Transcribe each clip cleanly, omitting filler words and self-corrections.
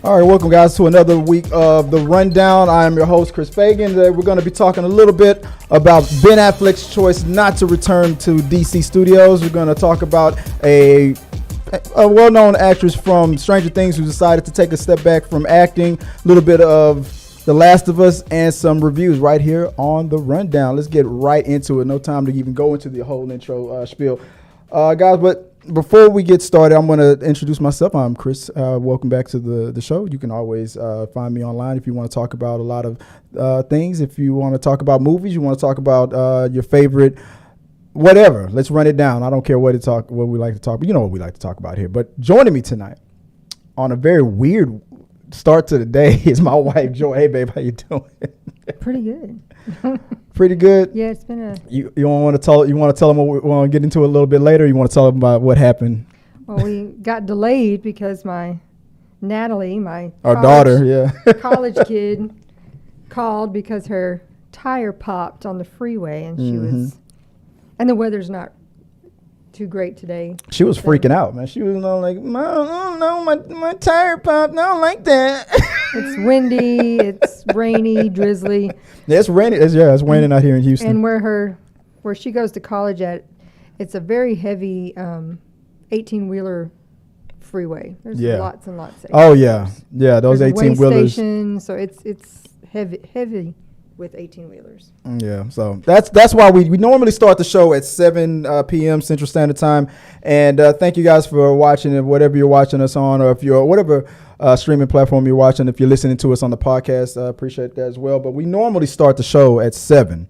All right, welcome guys to another week of The Rundown. I am your host, Chris Fagan. Today we're going to be talking a little bit about Ben Affleck's choice not to return to DC Studios. We're going to talk about a well-known actress from Stranger Things who decided to take a step back from acting, a little bit of The Last of Us, and some reviews right here on The Rundown. Let's get right into it. No time to even go into the whole intro spiel. Guys, but before we get started, I'm going to introduce myself. I'm Chris. Welcome back to the show. You can always find me online if you want to talk about a lot of things. If you want to talk about movies, you want to talk about your favorite, whatever. Let's run it down. I don't care what we like to talk, but you know what we like to talk about here. But joining me tonight on a very weird start to the day is my wife, Joy. Hey, babe, how you doing? Pretty good. Pretty good. Yeah, it's been a. You want to tell them what we want to get into a little bit later? Or you want to tell them about what happened? Well, we got delayed because my Natalie, daughter, college kid, called because her tire popped on the freeway, and she was, and the weather's not too great today. She was freaking out, man. She was like, "Mom, no, my tire popped. I don't like that." It's windy. It's rainy, drizzly. Yeah, it's raining. It's raining out here in Houston. And where she goes to college at, it's a very heavy 18-wheeler freeway. There's lots and lots of. Oh yeah, those 18-wheelers. So it's heavy with 18-wheelers. Yeah, so that's why we normally start the show at 7 p.m. Central Standard Time. And thank you guys for watching it, whatever you're watching us on, or if you're whatever streaming platform you're watching. If you're listening to us on the podcast, appreciate that as well. But we normally start the show at 7,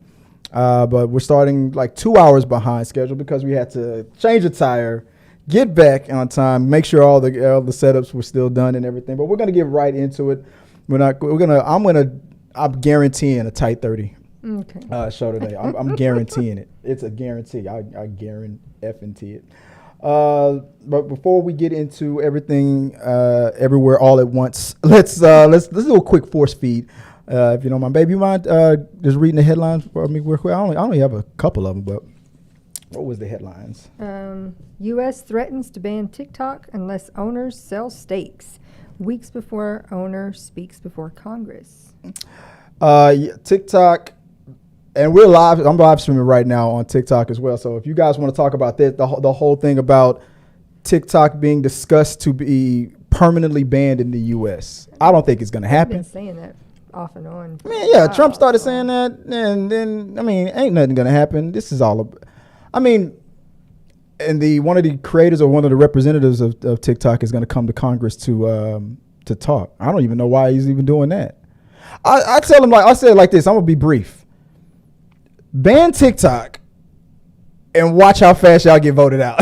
but we're starting like 2 hours behind schedule because we had to change a tire, get back on time, make sure all the setups were still done and everything. But we're gonna get right into it. I'm guaranteeing a tight 30 show today. I'm guaranteeing it. It's a guarantee. I guarantee it. But before we get into everything, everywhere, all at once, let's do a quick force feed, if you don't mind. Babe, you mind just reading the headlines for me real quick? I only have a couple of them, but what was the headlines? U.S. threatens to ban TikTok unless owners sell stakes. Weeks before owner speaks before Congress. TikTok, and we're live. I'm live streaming right now on TikTok as well. So if you guys want to talk about this, the whole thing about TikTok being discussed to be permanently banned in the U.S., I don't think it's going to happen. I've been saying that off and on. Trump started saying that, and then ain't nothing going to happen. This is all. And one of the creators or one of the representatives of TikTok is going to come to Congress to talk. I don't even know why he's even doing that. I tell him, I say it like this. I'm gonna be brief. Ban TikTok and watch how fast y'all get voted out.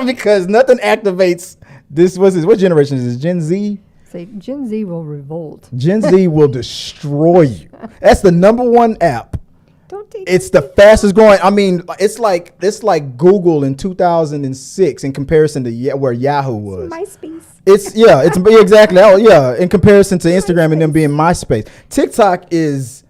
Because nothing activates this. What generation is this? Gen Z? Say Gen Z will revolt. Gen Z will destroy you. That's the number one app. It's the fastest growing. It's like Google in 2006 in comparison to where Yahoo was. MySpace. It's exactly. Oh yeah, in comparison to Instagram and them being MySpace. TikTok it's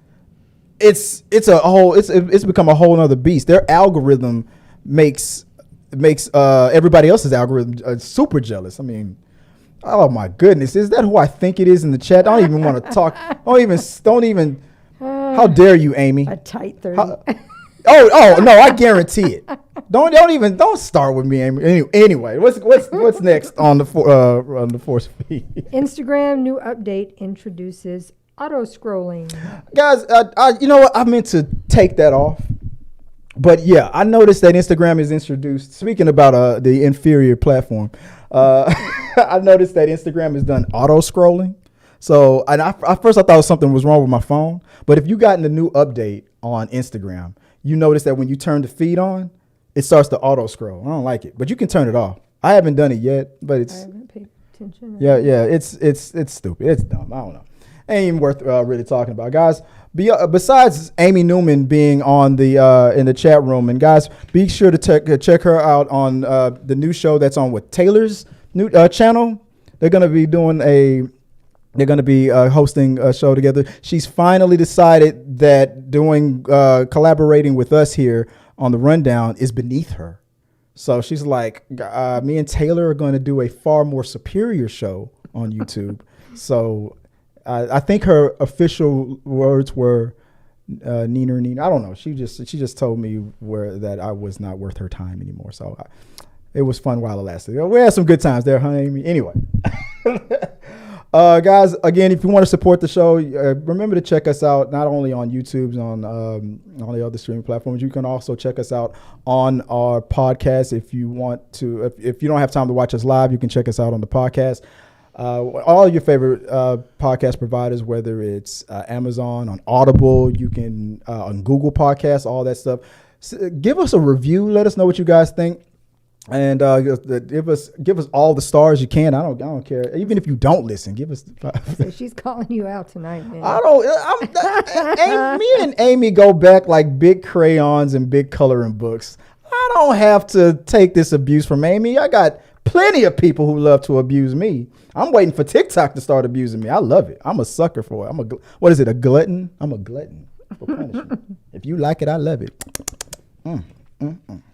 become a whole nother beast. Their algorithm makes everybody else's algorithm super jealous. Oh my goodness, is that who I think it is in the chat? I don't even want to talk. Don't even. How dare you, Amy? A tight 30. Oh no, I guarantee it. Don't start with me, Amy. Anyway, what's next on the force feed? Instagram new update introduces auto scrolling. Guys, you know what? I meant to take that off, but yeah, I noticed that Instagram is introduced. Speaking about the inferior platform, I noticed that Instagram has done auto scrolling. So, and at first I thought something was wrong with my phone, but if you gotten the new update on Instagram, you notice that when you turn the feed on, it starts to auto scroll. I don't like it, but you can turn it off. I haven't done it yet, but I haven't paid attention. Yeah, it's stupid. It's dumb. I don't know. Ain't even worth really talking about, guys. Besides Amy Newman being on the in the chat room, and guys, be sure to check her out on the new show that's on with Taylor's new channel. They're gonna be doing They're going to be hosting a show together. She's finally decided that doing collaborating with us here on The Rundown is beneath her. So she's like, me and Taylor are going to do a far more superior show on YouTube. So I think her official words were neener. I don't know. She just told me that I was not worth her time anymore. So it was fun while it lasted. We had some good times there, huh, Amy? Anyway. Guys, again, if you want to support the show, remember to check us out not only on YouTube, on all the other streaming platforms. You can also check us out on our podcast if you want to. If you don't have time to watch us live, you can check us out on the podcast. All your favorite podcast providers, whether it's Amazon, on Audible, you can on Google Podcasts, all that stuff. So give us a review. Let us know what you guys think. And give us all the stars you can. I don't care. Even if you don't listen, give us. So she's calling you out tonight, man. Me and Amy go back like big crayons and big coloring books. I don't have to take this abuse from Amy. I got plenty of people who love to abuse me. I'm waiting for TikTok to start abusing me. I love it. I'm a sucker for it. What is it? A glutton? I'm a glutton for punishment. If you like it, I love it.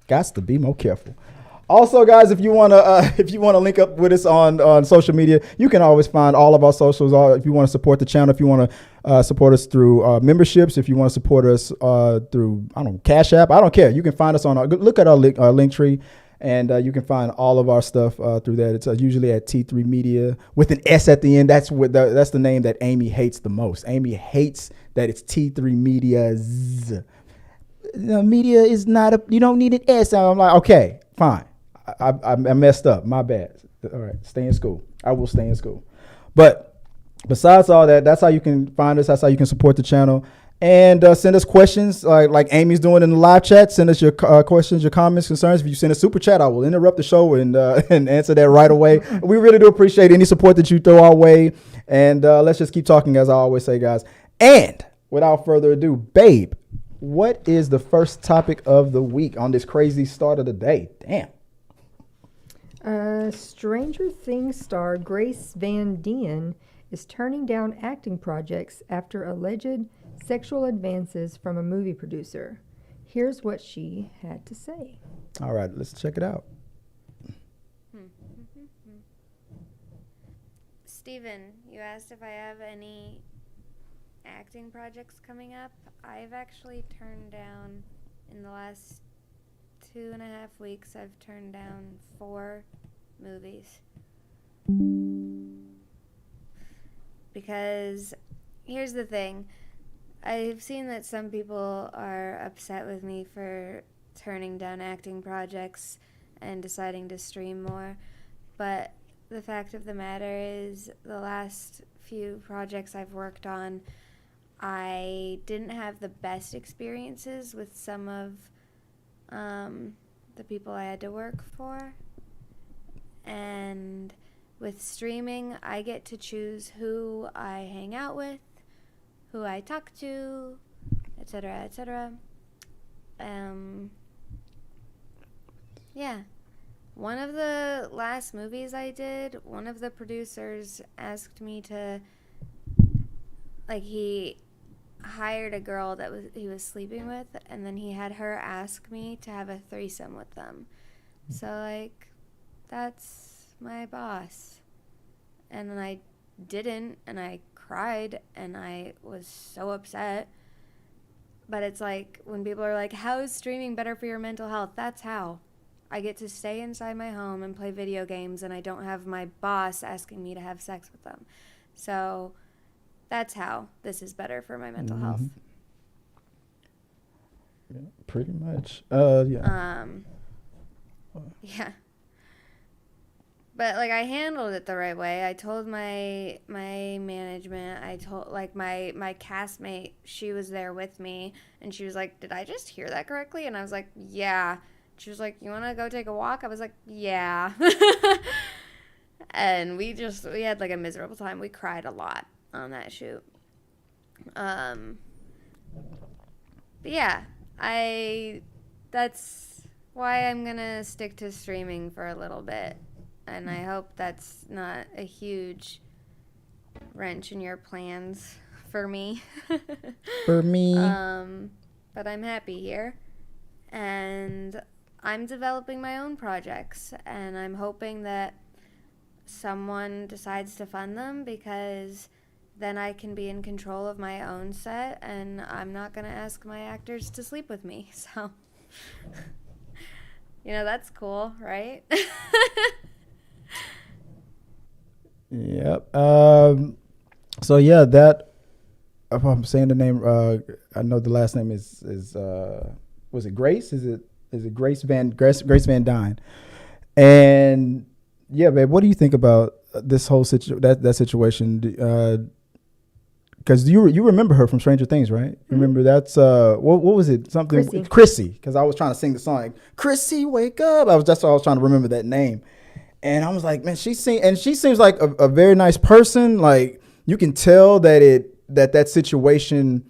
Gots to be more careful. Also, guys, if you want to link up with us on social media, you can always find all of our socials. If you want to support the channel, if you want to support us through memberships, if you want to support us through Cash App, I don't care. You can find us look at our link tree, and you can find all of our stuff through that. It's usually at Th3 Media with an S at the end. That's the name that Amy hates the most. Amy hates that it's Th3 Media's. Media is not you don't need an S. I'm like, okay, fine. I messed up. My bad. All right. Stay in school. I will stay in school. But besides all that, that's how you can find us. That's how you can support the channel. And send us questions like Amy's doing in the live chat. Send us your questions, your comments, concerns. If you send a super chat, I will interrupt the show and answer that right away. We really do appreciate any support that you throw our way. And let's just keep talking, as I always say, guys. And without further ado, babe, what is the first topic of the week on this crazy start of the day? Damn. Stranger Things star Grace Van Dien is turning down acting projects after alleged sexual advances from a movie producer. Here's what she had to say. All right, let's check it out. Steven, you asked if I have any acting projects coming up. I've actually turned down, in the last 2.5 weeks, I've turned down 4 movies. Because here's the thing. I've seen that some people are upset with me for turning down acting projects and deciding to stream more. But the fact of the matter is, the last few projects I've worked on, I didn't have the best experiences with some of the people I had to work for. And with streaming, I get to choose who I hang out with, who I talk to, etc., etc. Yeah. One of the last movies I did, one of the producers asked me to, he hired a girl that he was sleeping with, and then he had her ask me to have a threesome with them. So, that's my boss. And then I didn't, and I cried, and I was so upset. But it's when people are like, how is streaming better for your mental health? That's how. I get to stay inside my home and play video games, and I don't have my boss asking me to have sex with them. So that's how this is better for my mental health. Yeah, pretty much. Yeah. Yeah. But I handled it the right way. I told my management. I told my castmate. She was there with me, and she was like, "Did I just hear that correctly?" And I was like, "Yeah." She was like, "You want to go take a walk?" I was like, "Yeah." And we had a miserable time. We cried a lot on that shoot. But yeah, that's why I'm gonna stick to streaming for a little bit. And I hope that's not a huge wrench in your plans for me. For me. But I'm happy here. And I'm developing my own projects, and I'm hoping that someone decides to fund them, because then I can be in control of my own set, and I'm not going to ask my actors to sleep with me. So, that's cool, right? Yep. So yeah, that, if I'm saying the name, I know the last name is was it Grace? Is it Grace Van Dien? And yeah, babe, what do you think about this whole that situation? Because you remember her from Stranger Things, right? Mm-hmm. Remember that's what was it? Something Chrissy. Because I was trying to sing the song, Chrissy, wake up. That's why I was trying to remember that name. And I was like, man, she seems like a very nice person. Like, you can tell that situation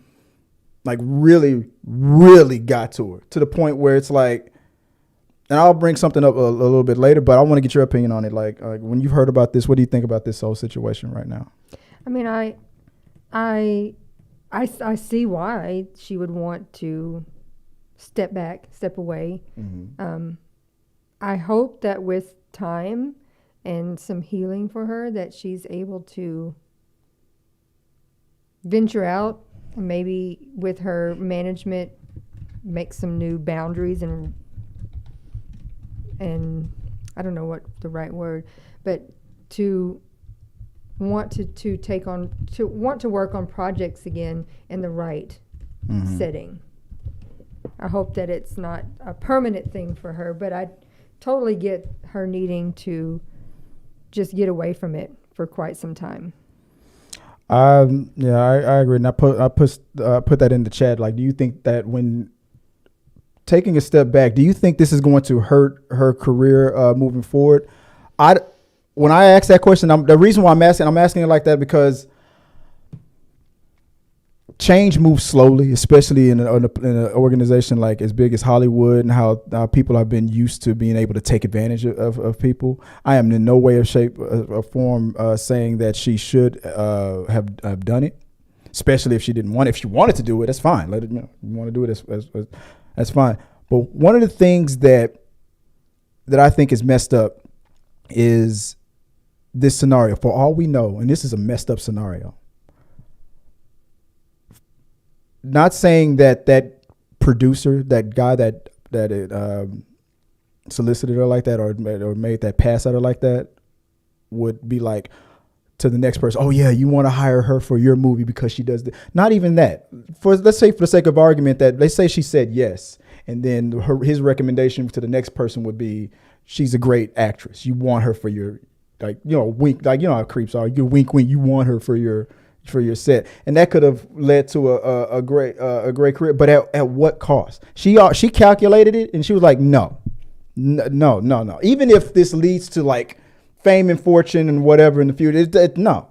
like really, really got to her, to the point where it's like, and I'll bring something up a little bit later, but I want to get your opinion on it. Like when you've heard about this, what do you think about this whole situation right now? I mean, I see why she would want to step away. Mm-hmm. I hope that with time and some healing for her, that she's able to venture out and maybe with her management make some new boundaries and I don't know what the right word, but to want to take on, to want to work on projects again in the right setting. I hope that it's not a permanent thing for her, but I totally get her needing to just get away from it for quite some time. Yeah, I agree. And I put that in the chat. Like, do you think that when taking a step back, do you think this is going to hurt her career moving forward? When I ask that question, the reason why I'm asking it like that, because change moves slowly, especially in an organization like as big as Hollywood, and how people have been used to being able to take advantage of people. I am in no way, shape, or form saying that she should have done it, especially if she didn't want it. If she wanted to do it, that's fine. Let it, you want to do it, that's fine. But one of the things that I think is messed up is this scenario. For all we know, and this is a messed up scenario, not saying that producer, that guy that solicited her like that or made that pass at her like that, would be like to the next person, oh yeah, you want to hire her for your movie because she does this. Not even that. Let's say, for the sake of argument, that let's say she said yes, and then his recommendation to the next person would be, she's a great actress, you want her for your, like, wink, like, how creeps are, you wink, you want her for your set, and that could have led to a great career, but at what cost? She calculated it, and she was like, no. Even if this leads to like fame and fortune and whatever in the future, no.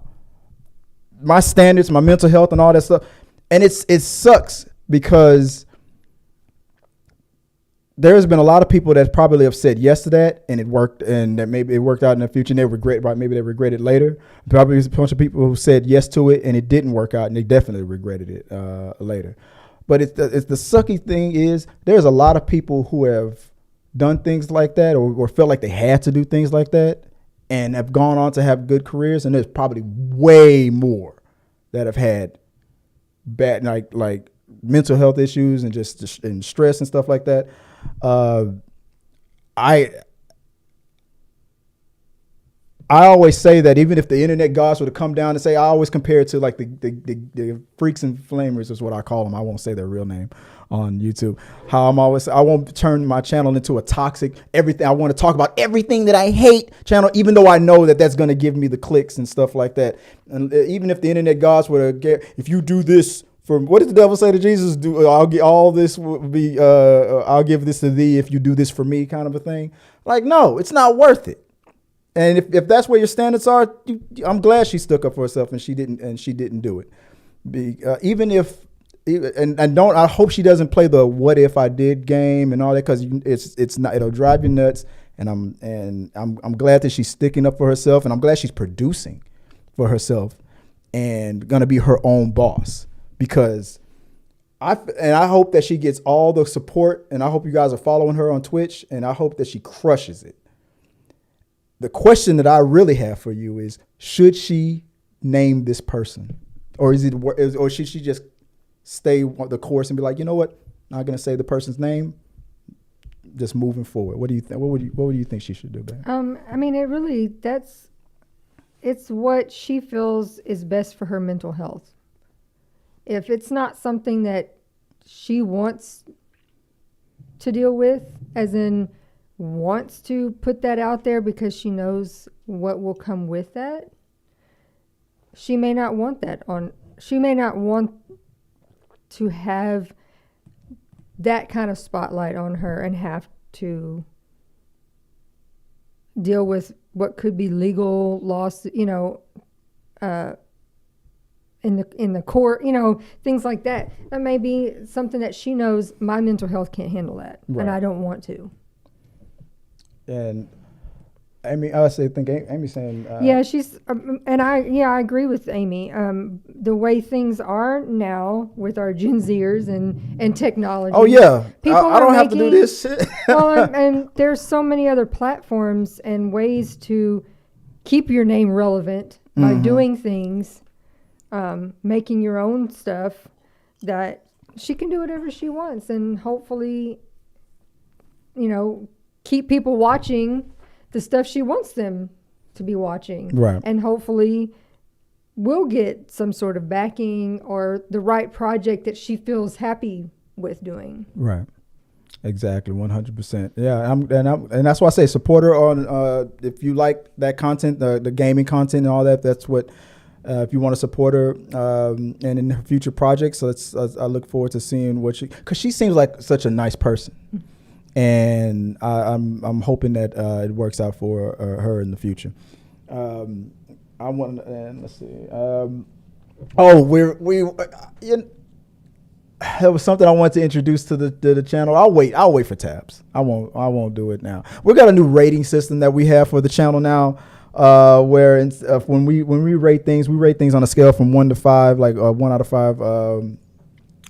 My standards, my mental health, and all that stuff, and it sucks because there's been a lot of people that probably have said yes to that, and it worked, and that maybe it worked out in the future, and they regret, right? Maybe they regret it later. Probably there's a bunch of people who said yes to it, and it didn't work out, and they definitely regretted it later. But it's the sucky thing is, there's a lot of people who have done things like that, or felt like they had to do things like that, and have gone on to have good careers, and there's probably way more that have had bad, like mental health issues and just and stress and stuff like that. I always say that even if the internet gods were to come down and say, I always compare it to like the freaks and flamers is what I call them. I won't say their real name on YouTube. How I won't turn my channel into a toxic everything. I want to talk about everything that I hate channel, even though I know that that's going to give me the clicks and stuff like that. And even if the internet gods were to get, if you do this, what did the devil say to Jesus? I'll get all this will be. I'll give this to thee if you do this for me, kind of a thing. Like, no, it's not worth it. And if that's where your standards are, I'm glad she stuck up for herself and she didn't do it. Even if, I hope she doesn't play the what if I did game and all that, because it's not. It'll drive you nuts. And I'm glad that she's sticking up for herself, and I'm glad she's producing for herself and gonna be her own boss. Because I hope that she gets all the support, and I hope you guys are following her on Twitch, and I hope that she crushes it. The question that I really have for you is, should she name this person, or or should she just stay the course and be like, you know what, not going to say the person's name, just moving forward? What do you think? What would you think she should do, Ben? I mean, it's what she feels is best for her mental health. If it's not something that she wants to deal with, as in wants to put that out there because she knows what will come with that, she may not want that on. She may not want to have that kind of spotlight on her and have to deal with what could be legal loss, in the court, things like that. That may be something that she knows my mental health can't handle that, right, and I don't want to. And Amy, Amy's saying, yeah, she's, and I agree with Amy. The way things are now with our Gen Zers and technology. Oh yeah, people I don't have to do this shit. Well, and there's so many other platforms and ways to keep your name relevant by doing things, making your own stuff, that she can do whatever she wants, and hopefully, keep people watching the stuff she wants them to be watching. Right. And hopefully we'll get some sort of backing or the right project that she feels happy with doing. Right. Exactly. 100%. Yeah. And that's why I say support her on, if you like that content, the gaming content and all that, that's what, if you want to support her, and in her future projects. So I look forward to seeing cause she seems like such a nice person. And I'm hoping that it works out for her in the future. Let's see. There was something I wanted to introduce to the channel. I'll wait for tabs. I won't do it now. We got a new rating system that we have for the channel now, where when we rate things on a scale from 1 to 5, like 1 out of 5 a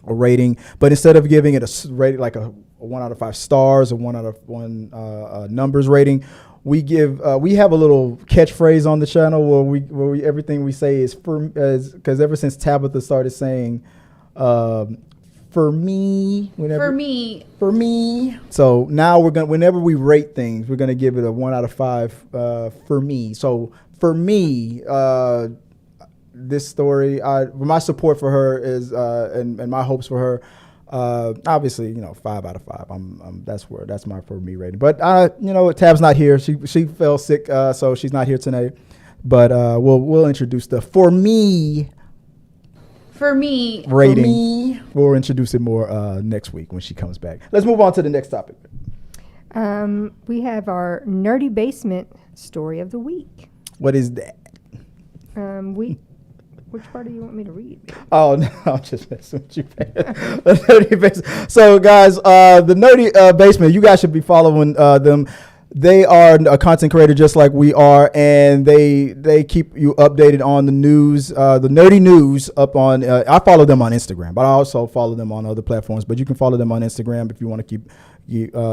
rating. But instead of giving it a rating like a 1 out of 5 stars or 1 out of 1 numbers rating, we have a little catchphrase on the channel where we everything we say is because ever since Tabitha started saying for me. So now whenever we rate things, we're gonna give it a 1 out of 5 for me. So for me, this story, my support for her is and my hopes for her. Obviously, 5 out of 5. That's my for me rating. But Tab's not here. She fell sick, so she's not here tonight. But we'll introduce the for me rating. We'll introduce it more next week when she comes back. Let's move on to the next topic. We have our nerdy basement story of the week. What is that? Which part do you want me to read? Oh, no, I'm just messing with you, man. The Nerdy Basement. So, guys, the Nerdy Basement, you guys should be following them. They are a content creator just like we are, and they keep you updated on the news, the nerdy news up on, I follow them on Instagram, but I also follow them on other platforms. But you can follow them on Instagram if you want to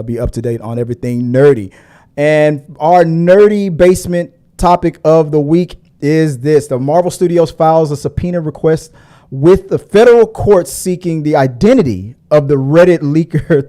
be up to date on everything nerdy. And our Nerdy Basement topic of the week is this: the Marvel Studios files a subpoena request with the federal court seeking the identity of the Reddit leaker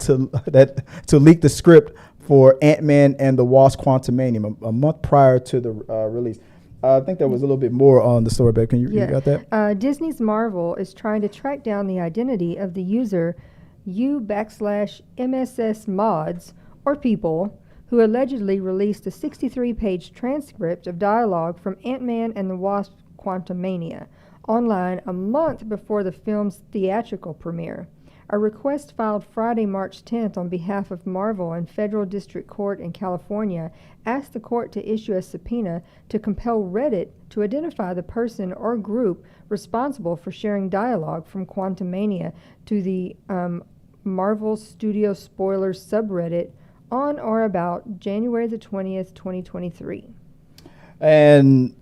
to leak the script for Ant-Man and the Wasp: Quantumania a month prior to the release. I think there was a little bit more on the story, but you got that? Disney's Marvel is trying to track down the identity of the user u/MSS mods, or people, who allegedly released a 63-page transcript of dialogue from Ant-Man and the Wasp: Quantumania online a month before the film's theatrical premiere. A request filed Friday, March 10th on behalf of Marvel in Federal District Court in California asked the court to issue a subpoena to compel Reddit to identify the person or group responsible for sharing dialogue from Quantumania to the Marvel Studio Spoilers subreddit on or about January the 20th, 2023. And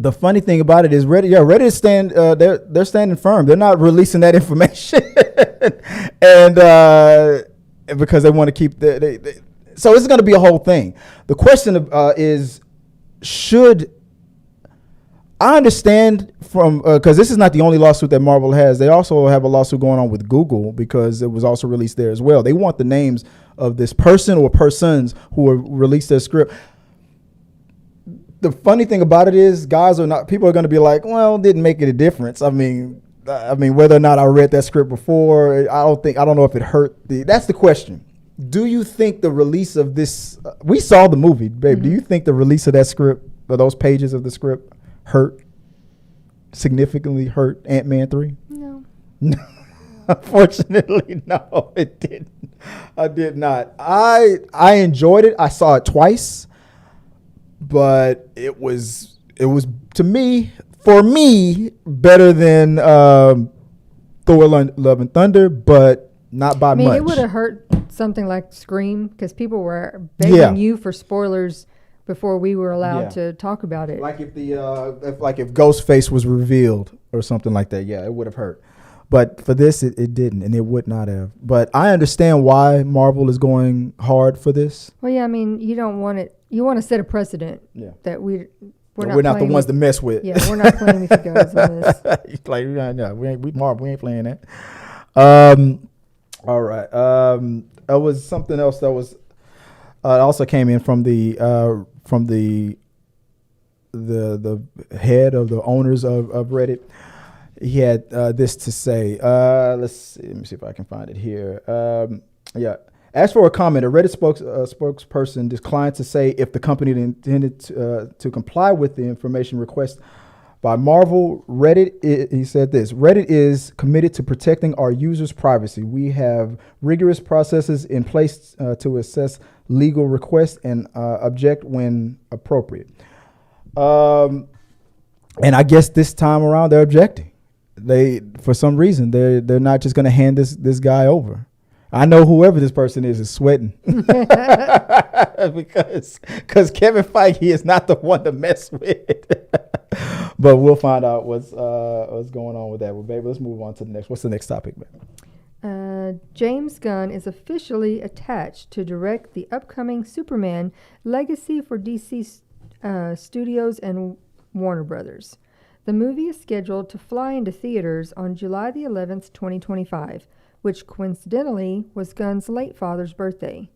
the funny thing about it is Reddit is they're standing firm. They're not releasing that information, and because they want to keep so it's going to be a whole thing. The question is, should I understand from because this is not the only lawsuit that Marvel has. They also have a lawsuit going on with Google because it was also released there as well. They want the names of this person or persons who released their script. The funny thing about it is, people are going to be like, well, it didn't make any difference. I mean, whether or not I read that script before, I don't know if it hurt. That's the question. Do you think the release of this? We saw the movie, babe. Mm-hmm. Do you think the release of that script or those pages of the script significantly hurt Ant-Man 3? No. Unfortunately, no, it didn't. I did not. I enjoyed it. I saw it twice, but it was to me, for me, better than Thor: Love and Thunder, but not by much. It would have hurt something like Scream because people were begging you for spoilers before we were allowed to talk about it. Like if Ghostface was revealed or something like that, it would have hurt. But for this, it didn't, and it would not have. But I understand why Marvel is going hard for this. Well, yeah, I mean, you don't want it. You want to set a precedent that we're not the ones to mess with. Yeah, we're not playing with you guys on this. Like, no, we ain't playing that. All right. It was something else that was also came in from the head of the owners of Reddit. He had this to say. Let me see if I can find it here. As for a comment, a Reddit spokesperson declined to say if the company intended to comply with the information request by Marvel. He said this: Reddit is committed to protecting our users' privacy. We have rigorous processes in place to assess legal requests and object when appropriate. And I guess this time around they're objecting. For some reason, they're not just going to hand this guy over. I know whoever this person is sweating because Kevin Feige is not the one to mess with. But we'll find out what's going on with that. Well, baby, let's move on to the next. What's the next topic, man? James Gunn is officially attached to direct the upcoming Superman legacy for DC Studios and Warner Brothers. The movie is scheduled to fly into theaters on July the 11th, 2025, which coincidentally was Gunn's late father's birthday.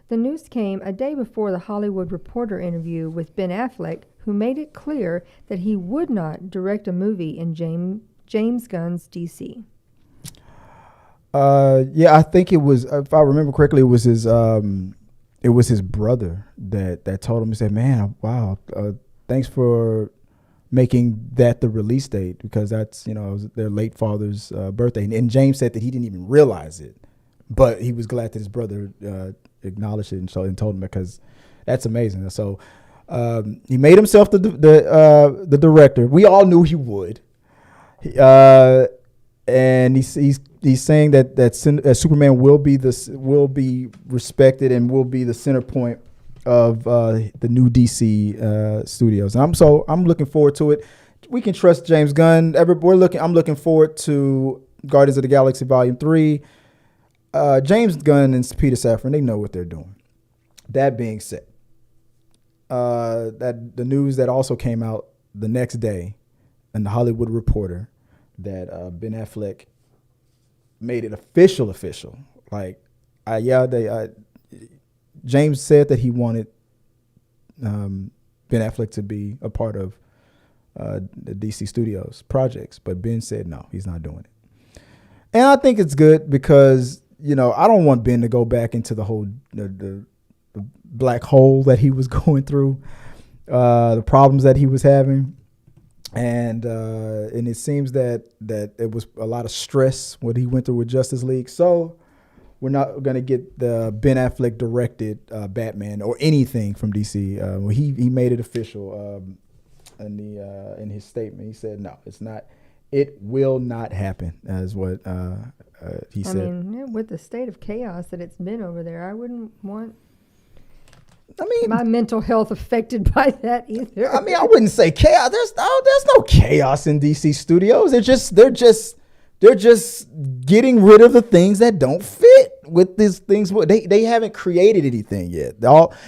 The news came a day before the Hollywood Reporter interview with Ben Affleck, who made it clear that he would not direct a movie in James Gunn's DC. I think it was, if I remember correctly, it was his brother that told him. He said, "Man, wow, thanks for making that the release date because that's it was their late father's birthday." And James said that he didn't even realize it, but he was glad that his brother acknowledged it and told him because that's amazing. So he made himself the director. We all knew he would, and he's saying that Superman will be respected and will be the center point of the new DC studios. And I'm looking forward to it. We can trust James Gunn. I'm looking forward to Guardians of the Galaxy Volume 3. James Gunn and Peter Safran, they know what they're doing. That being said, that the news that also came out the next day in the Hollywood Reporter that Ben Affleck made it official. James said that he wanted Ben Affleck to be a part of the DC Studios projects, but Ben said no, he's not doing it. And I think it's good because, I don't want Ben to go back into the whole the black hole that he was going through, the problems that he was having. And it seems that it was a lot of stress what he went through with Justice League. So we're not going to get the Ben Affleck directed Batman or anything from DC. He made it official in his statement. He said, no, it's not. It will not happen, is what he said. I mean, with the state of chaos that it's been over there, I wouldn't want I mean, my mental health affected by that either. I mean, I wouldn't say chaos. There's no chaos in DC studios. They're just getting rid of the things that don't fit with these things. They haven't created anything yet.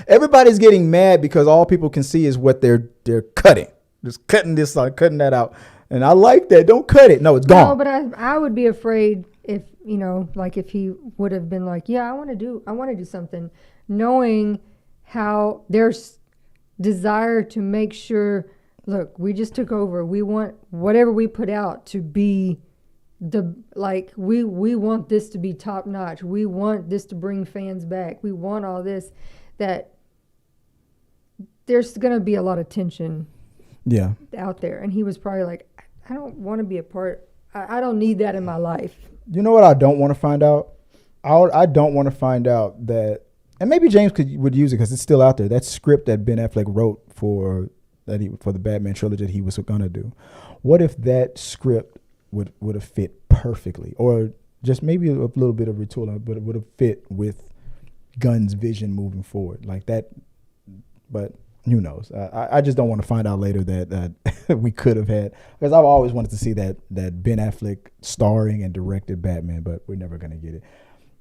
Everybody's getting mad because all people can see is what they're cutting. Just cutting this out, cutting that out. And I like that. Don't cut it. No, it's gone. No, but I would be afraid if, like if he would have been like, yeah, I want to do something, knowing how there's desire to make sure, look, we just took over. We want whatever we put out to be we want this to be top notch. We want this to bring fans back. We want all this. That there's going to be a lot of tension out there. And he was probably like, I don't want to be a part. I don't need that in my life. You know what I don't want to find out? I don't want to find out that, and maybe James would use it because it's still out there, that script that Ben Affleck wrote for the Batman trilogy that he was going to do. What if that script would have fit perfectly, or just maybe a little bit of retooling, but it would have fit with Gunn's vision moving forward like that. But who knows? I just don't want to find out later that we could have had, because I've always wanted to see that Ben Affleck starring and directed Batman, but we're never going to get it.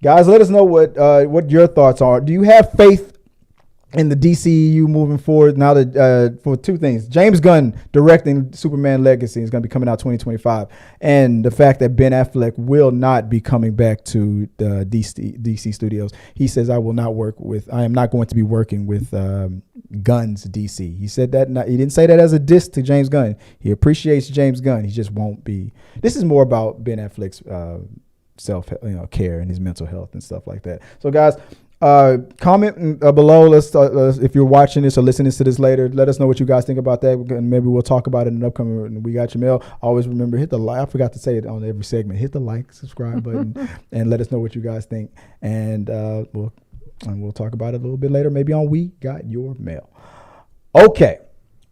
Guys, let us know what your thoughts are. Do you have faith in the DCEU moving forward now that for two things? James Gunn directing Superman Legacy is going to be coming out 2025, and the fact that Ben Affleck will not be coming back to the DC studios. He says, I am not going to be working with Gunn's DC. He said that. He didn't say that as a diss to James Gunn. He appreciates James Gunn. He just won't be. This is more about Ben Affleck's self care and his mental health and stuff like that. So guys, comment below. Let's if you're watching this or listening to this later, let us know what you guys think about that, and maybe we'll talk about it in an upcoming We Got Your Mail. Always remember, hit the like. I forgot to say it on every segment. Hit the like, subscribe button, and let us know what you guys think. And we'll talk about it a little bit later, maybe on We Got Your Mail. Okay,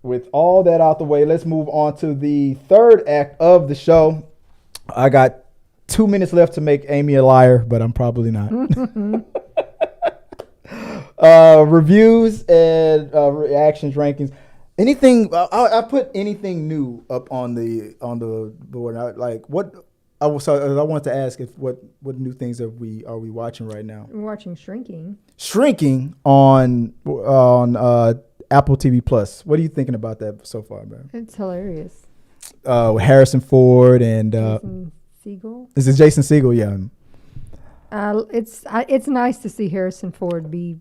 with all that out the way, let's move on to the third act of the show. I got 2 minutes left to make Amy a liar, but I'm probably not. Reviews and reactions, rankings. Anything? I put anything new up on the board. I wanted to ask what new things are we watching right now? We're watching Shrinking. Shrinking on Apple TV Plus. What are you thinking about that so far, man? It's hilarious. With Harrison Ford and Jason Segel. This is Jason Segel, yeah. It's nice to see Harrison Ford be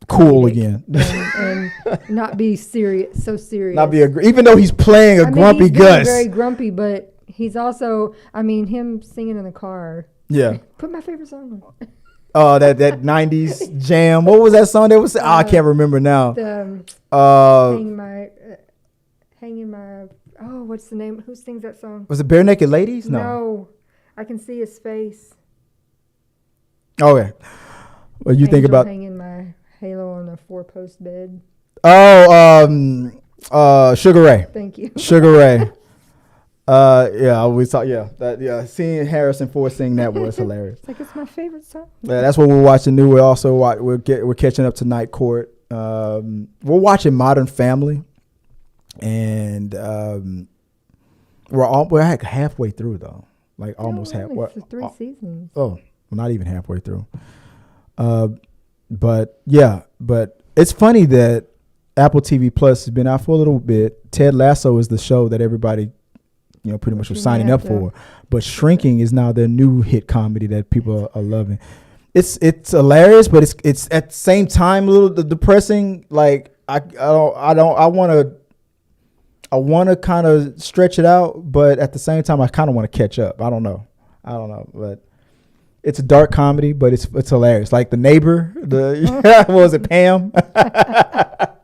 cool again and not be serious. Not be even though he's playing a grumpy Gus. Very grumpy, but he's also. him singing in the car. Yeah. Put my favorite song on. Oh, that 90s jam. What was that song that was? I can't remember now. Hanging my. Oh, what's the name? Who sings that song? Was it Bare Naked Ladies? No. I can see his face. Okay. What you think about hanging my halo on a 4-post bed? Oh, Sugar Ray. Thank you. Sugar Ray. Seeing Harrison Ford sing that was hilarious. It's like it's my favorite song. Yeah, that's what we're watching new. We're catching up to Night Court. We're watching Modern Family, and we're halfway through though. Like almost halfway. It's 3 seasons. Oh, we're not even halfway through. But it's funny that Apple TV Plus has been out for a little bit. Ted Lasso is the show that everybody, pretty much was signing up for. But Shrinking is now their new hit comedy that people are loving. It's hilarious, but it's at the same time a little depressing. Like I want to kind of stretch it out, but at the same time, I kind of want to catch up. I don't know, but it's a dark comedy, but it's hilarious. Like The Neighbor, what was it, Pam?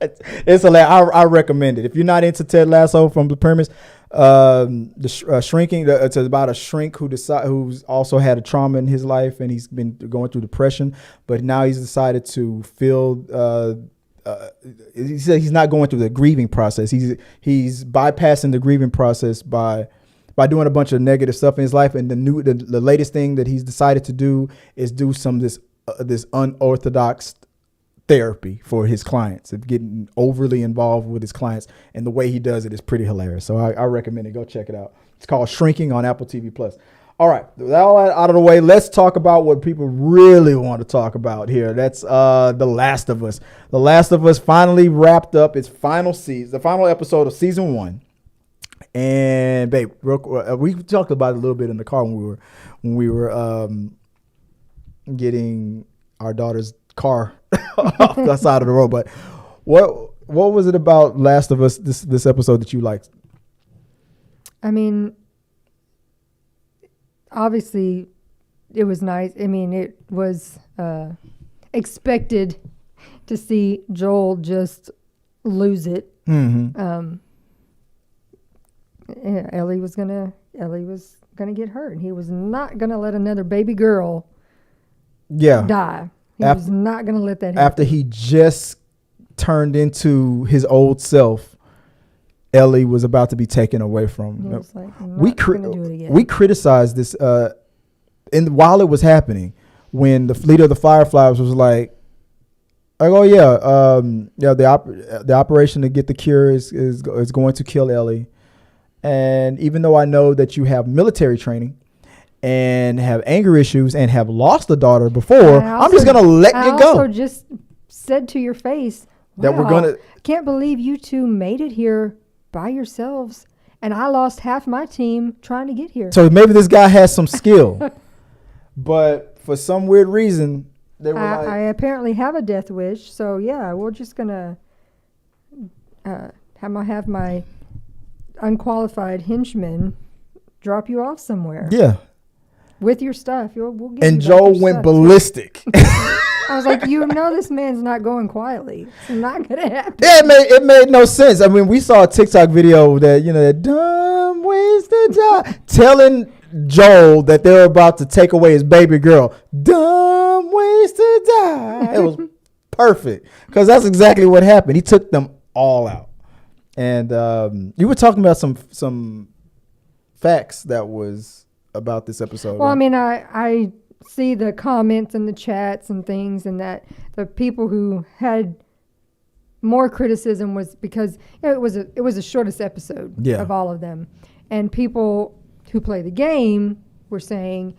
It's hilarious. I recommend it. If you're not into Ted Lasso from the premise, Shrinking, it's about a shrink who's also had a trauma in his life, and he's been going through depression, but now he's decided to feel. He said he's not going through the grieving process. He's bypassing the grieving process by doing a bunch of negative stuff in his life. And the latest thing that he's decided to do is do this unorthodox therapy for his clients, of getting overly involved with his clients, and the way he does it is pretty hilarious. So I recommend it. Go check it out. It's called Shrinking on Apple TV Plus. All right, with all that out of the way, let's talk about what people really want to talk about here. That's The Last of Us. The Last of Us finally wrapped up its final season, the final episode of season 1. And babe, we talked about it a little bit in the car when we were getting our daughter's car off the side of the road. But what was it about Last of Us this episode that you liked? I mean, obviously, it was nice. I mean, it was expected to see Joel just lose it. Mm-hmm. Ellie was gonna get hurt, and he was not gonna let another baby girl die. He was not gonna let that happen. After he just turned into his old self, Ellie was about to be taken away from him. We criticized this while it was happening, when the leader of the Fireflies was like, oh yeah, the operation to get the cure is going to kill Ellie. And even though I know that you have military training and have anger issues and have lost a daughter before, I'm just going to let you go. I also just said to your face, that we're going to... Can't believe you two made it here by yourselves, and I lost half my team trying to get here. So maybe this guy has some skill. But for some weird reason, they were I apparently have a death wish, so yeah, we're just going to have my unqualified henchmen drop you off somewhere. Yeah. With your stuff. We'll give and you Joel went ballistic. I was like, this man's not going quietly. It's not going to happen. Yeah, it made no sense. I mean, we saw a TikTok video that, that dumb ways to die, telling Joel that they're about to take away his baby girl. Dumb ways to die. It was perfect, because that's exactly what happened. He took them all out. And you were talking about some facts that was about this episode. Well, right? I mean, I see the comments and the chats and things, and that the people who had more criticism was because it was the shortest episode of all of them, and people who play the game were saying,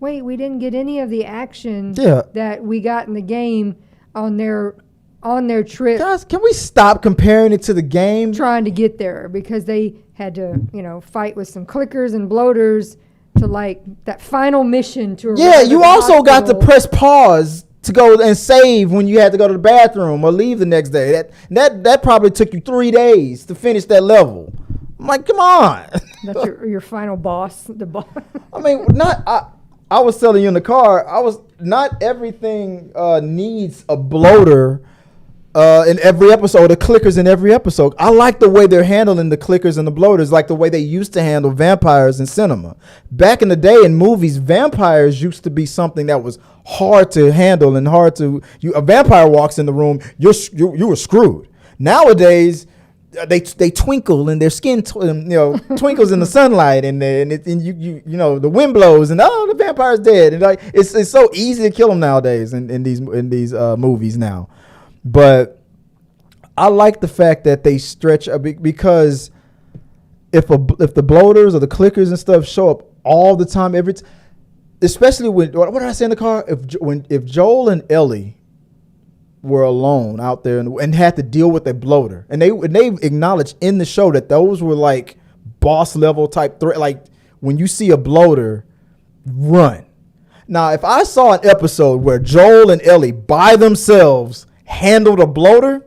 "Wait, we didn't get any of the action that we got in the game on their trip." Guys, can we stop comparing it to the game? Trying to get there, because they had to, fight with some clickers and bloaters to that final mission to arrive. Yeah, you also got to press pause to go and save when you had to go to the bathroom or leave the next day. That probably took you 3 days to finish that level. I'm like, come on. That's your final boss. The boss. I mean, I was telling you in the car, not everything needs a bloater in every episode, the clickers in every episode. I like the way they're handling the clickers and the bloaters, like the way they used to handle vampires in cinema. Back in the day in movies, vampires used to be something that was hard to handle and hard to. A vampire walks in the room, you were screwed. Nowadays, they twinkle and their skin twinkles in the sunlight, and the wind blows and the vampire's dead. And it's so easy to kill them nowadays in these movies now. But I like the fact that they stretch a bit, because if the bloaters or the clickers and stuff show up all the time, especially when, what did I say in the car? If Joel and Ellie were alone out there and had to deal with a bloater, and they acknowledged in the show that those were like boss level type threat. Like, when you see a bloater, run. Now, if I saw an episode where Joel and Ellie by themselves handled a bloater,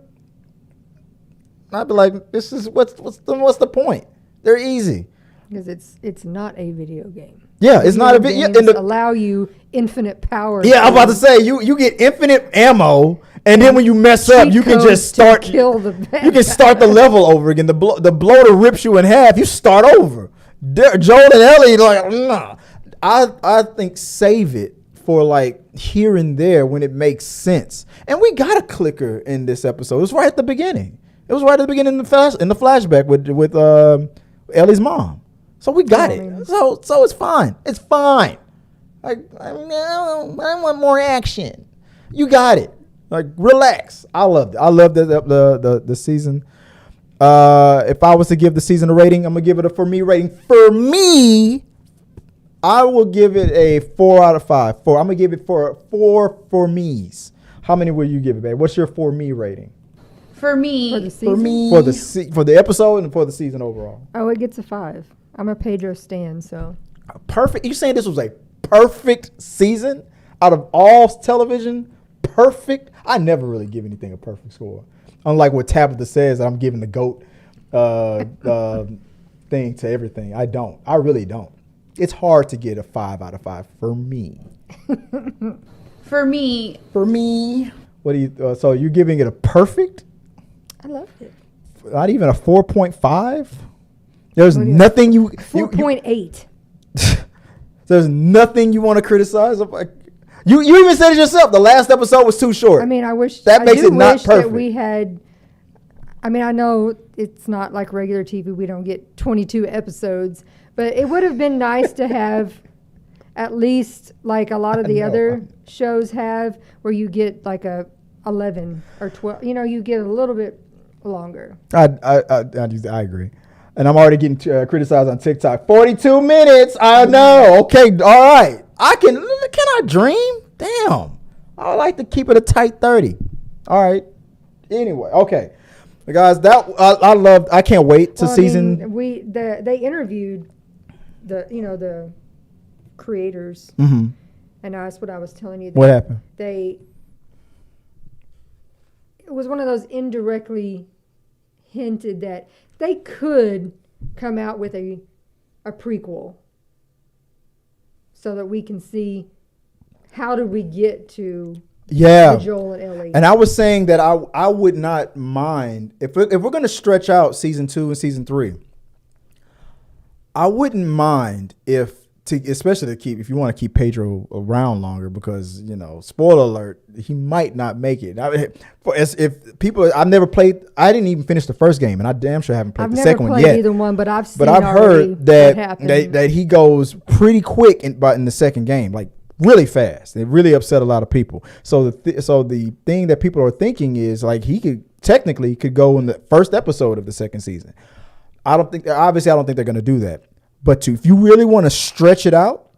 I'd be like, "This is what's the point? They're easy." Because it's not a video game. Yeah, it's not a video. Allow you infinite power. Yeah, I'm about to say you get infinite ammo, and then when you mess up, you can just start. Kill the you can start the level over again. The bloater rips you in half. You start over. Joel and Ellie nah. I think save it for like here and there when it makes sense. And we got a clicker in this episode. It was right at the beginning. It was right at the beginning in the flashback with Ellie's mom. So we got it. So it's fine. It's fine. I want more action. You got it. Like, relax. I loved it. I loved the season. If I was to give the season a rating, I'm gonna give it a for me rating. For me, I will give it a 4 out of 5. I'm gonna give it 4 for me's. How many will you give it, babe? What's your for me rating? For me, For the season? For the episode and for the season overall. Oh, it gets a 5. I'm a Pedro stan, so. Perfect. You saying this was a perfect season out of all television? Perfect. I never really give anything a perfect score. Unlike what Tabitha says, that I'm giving the GOAT thing to everything. I don't. I really don't. It's hard to get a 5 out of 5 for me. For me. What do you? So you're giving it a perfect? I loved it. Not even a 4.5. There's nothing you. 4.8. There's nothing you want to criticize. You even said it yourself. The last episode was too short. I mean, I wish that makes it not wish perfect. That we had. I mean, I know it's not like regular TV. We don't get 22 episodes, but it would have been nice to have at least like a lot of the other shows have, where you get like a 11 or 12. You know, you get a little bit longer. I agree. And I'm already getting criticized on TikTok. 42 minutes. I know. Okay. All right. Can I dream? Damn. I like to keep it a tight 30. All right. Anyway. Okay. Guys, that I loved. I can't wait to season. They interviewed the creators. Mm-hmm. And that's what I was telling you. What happened? It was one of those indirectly hinted that they could come out with a prequel so that we can see how do we get to Joel and Ellie. And I was saying that I would not mind if we're going to stretch out season 2 and season 3. I wouldn't mind especially if you want to keep Pedro around longer, because spoiler alert, he might not make it. I've never played. I didn't even finish the first game, and I damn sure haven't played the second one yet. I've never played either one, but I've seen. But I've heard that happened. that he goes pretty quick in the second game, like really fast. It really upset a lot of people. So the thing that people are thinking is like he could go in the first episode of the second season. I don't think they're going to do that. But if you really want to stretch it out,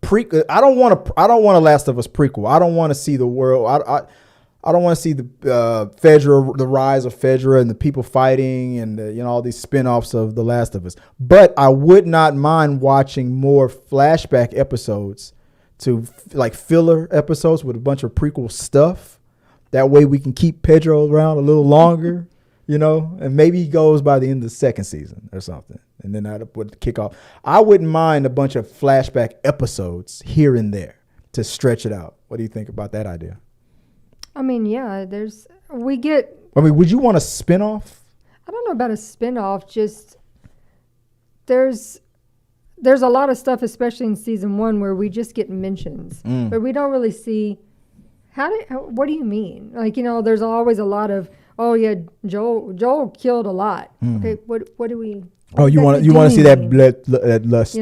I don't want a Last of Us prequel. I don't want to see the world. I don't want to see the Fedra, the rise of Fedra, and the people fighting, and all these spinoffs of The Last of Us. But I would not mind watching more flashback episodes, to like filler episodes with a bunch of prequel stuff. That way we can keep Pedro around a little longer, and maybe he goes by the end of the second season or something. And then that would kick off. I wouldn't mind a bunch of flashback episodes here and there to stretch it out. What do you think about that idea? I mean, yeah, would you want a spinoff? I don't know about a spinoff. Just there's a lot of stuff, especially in season 1, where we just get mentions, but we don't really see what do you mean? Like, there's always a lot of, oh yeah, Joel killed a lot. Okay, what do we? Oh, you want to see that blood, that lust?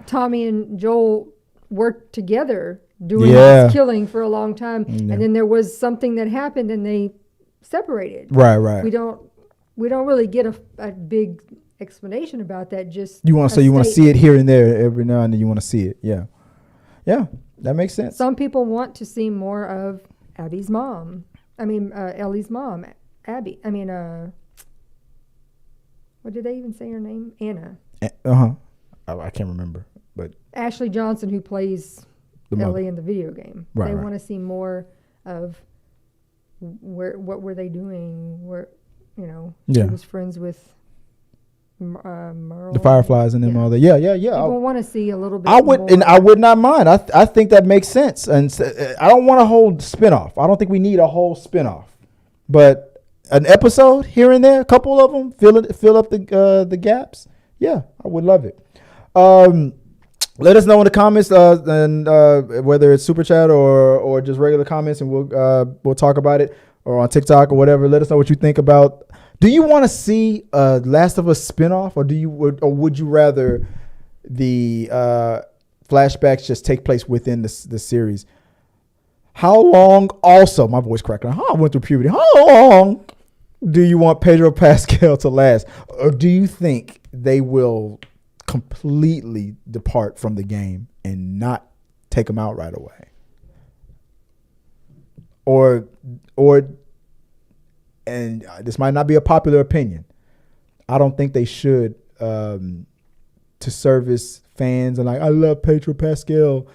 Tommy and Joel worked together doing this killing for a long time, and then there was something that happened, and they separated. Right. We don't really get a big explanation about that. Just you want to see it here and there every now and then. You want to see it, yeah. That makes sense. Some people want to see more of Abby's mom. I mean, Ellie's mom, Abby. I mean, what did they even say her name? Anna. I can't remember, but Ashley Johnson, who plays Ellie in the video game. They want to see more of what were they doing? Where she was friends with Merle, the Fireflies and them all that. Yeah. People want to see a little bit. I would not mind. I think that makes sense, and I don't want a whole spinoff. I don't think we need a whole spinoff, but an episode here and there, a couple of them, fill up the gaps. Yeah, I would love it. Let us know in the comments, and whether it's super chat or just regular comments, and we'll talk about it, or on TikTok or whatever. Let us know what you think about. Do you want to see Last of Us spinoff, or would you rather the flashbacks just take place within the series? How long? Also, my voice cracking. I went through puberty. How long do you want Pedro Pascal to last, or do you think they will completely depart from the game and not take him out right away? Or, and this might not be a popular opinion, I don't think they should, to service fans and like, I love Pedro Pascal.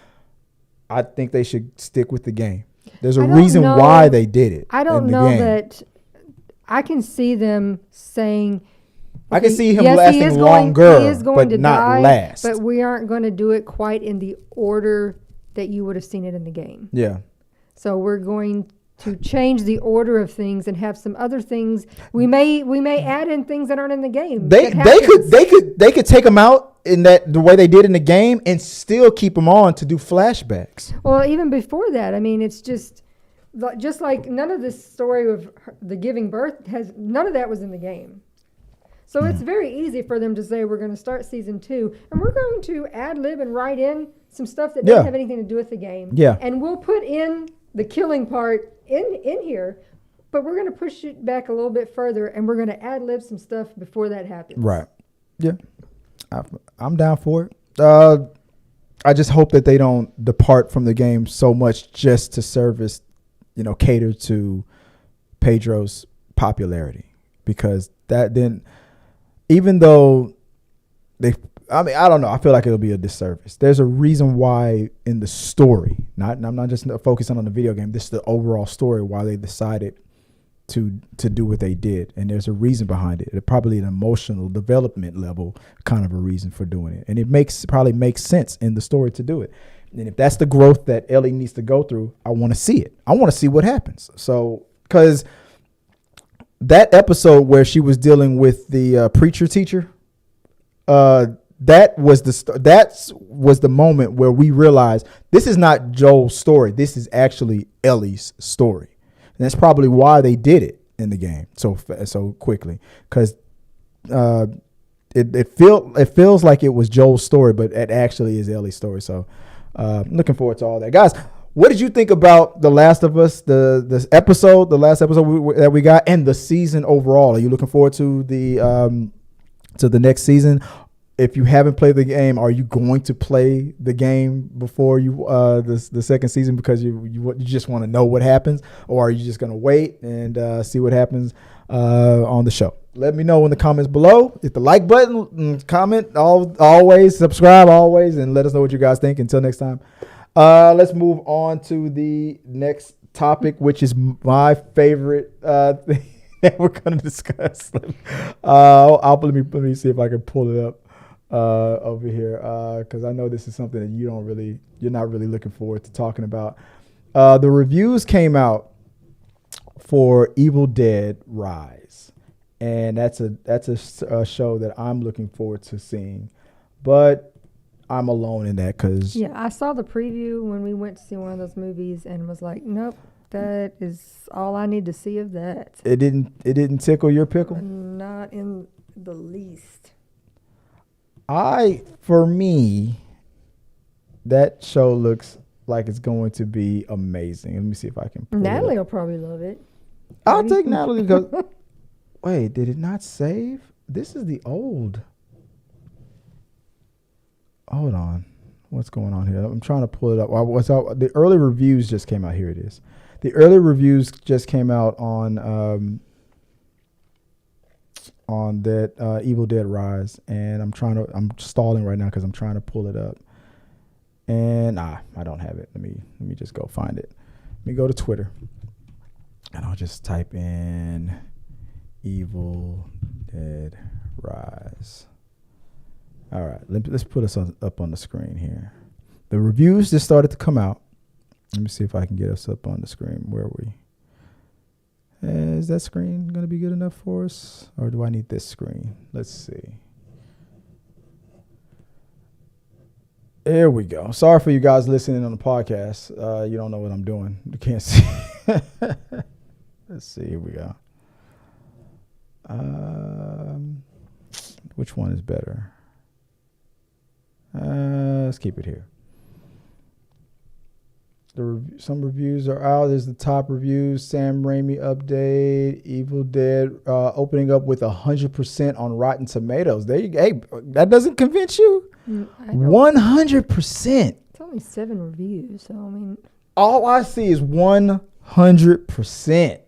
I think they should stick with the game. There's a reason why they did it. I don't know that I can see them saying, I can see him lasting longer, but not last. But we aren't going to do it quite in the order that you would have seen it in the game. Yeah. So we're going to change the order of things and have some other things. We may add in things that aren't in the game. They could take them out in the way they did in the game and still keep them on to do flashbacks. Well, even before that, I mean, it's just like none of this story of the giving birth none of that was in the game. So it's very easy for them to say, we're going to start season 2 and we're going to ad lib and write in some stuff that doesn't have anything to do with the game. Yeah. And we'll put in the killing part in here, but we're going to push it back a little bit further and we're going to ad lib some stuff before that happens. Right. Yeah. I'm down for it. I just hope that they don't depart from the game so much just to service, cater to Pedro's popularity, because that then, even though I don't know, I feel like it'll be a disservice. There's a reason why in the story, I'm not just focusing on the video game, this is the overall story why they decided to do what they did. And there's a reason behind it. It's probably an emotional development level kind of a reason for doing it. And it probably makes sense in the story to do it. And if that's the growth that Ellie needs to go through, I want to see it. I want to see what happens. So, because that episode where she was dealing with the preacher teacher, that was the moment where we realized this is not Joel's story. This is actually Ellie's story. And that's probably why they did it in the game so quickly, because it feels like it was Joel's story, but it actually is Ellie's story. So looking forward to all that, guys. What did you think about The Last of Us, the last episode that we got, and the season overall? Are you looking forward to the next season? If you haven't played the game, are you going to play the game before you the second season because you just want to know what happens, or are you just going to wait and see what happens on the show? Let me know in the comments below. Hit the like button, comment, always subscribe, always, and let us know what you guys think. Until next time, let's move on to the next topic, which is my favorite thing that we're going to discuss. Let me see if I can pull it up over here, because I know this is something that you're not really looking forward to talking about. The reviews came out for Evil Dead Rise, and that's a show that I'm looking forward to seeing, but I'm alone in that because I saw the preview when we went to see one of those movies and was like, nope, that is all I need to see of that. It didn't tickle your pickle? Not in the least. For me, that show looks like it's going to be amazing. Let me see if I can pull Natalie will probably love it. I'll take Natalie because wait, did it not save? This is the old. Hold on. What's going on here? I'm trying to pull it up. The early reviews just came out. Here it is. The early reviews just came out on that Evil Dead Rise, and I'm stalling right now because I'm trying to pull it up, and I don't have it. Let me just go find it. Let me go to Twitter, and I'll just type in Evil Dead Rise. All right, let's put us up on the screen here. The reviews just started to come out. Let me see if I can get us up on the screen. Where are we? Is that screen going to be good enough for us? Or do I need this screen? Let's see. There we go. Sorry for you guys listening on the podcast. You don't know what I'm doing. You can't see. Let's see. Here we go. Which one is better? Let's keep it here. Some reviews are out. There's the top reviews. Sam Raimi update. Evil Dead opening up with 100% on Rotten Tomatoes. Hey, that doesn't convince you? 100%. It's only 7 reviews, so I mean. All I see is 100%.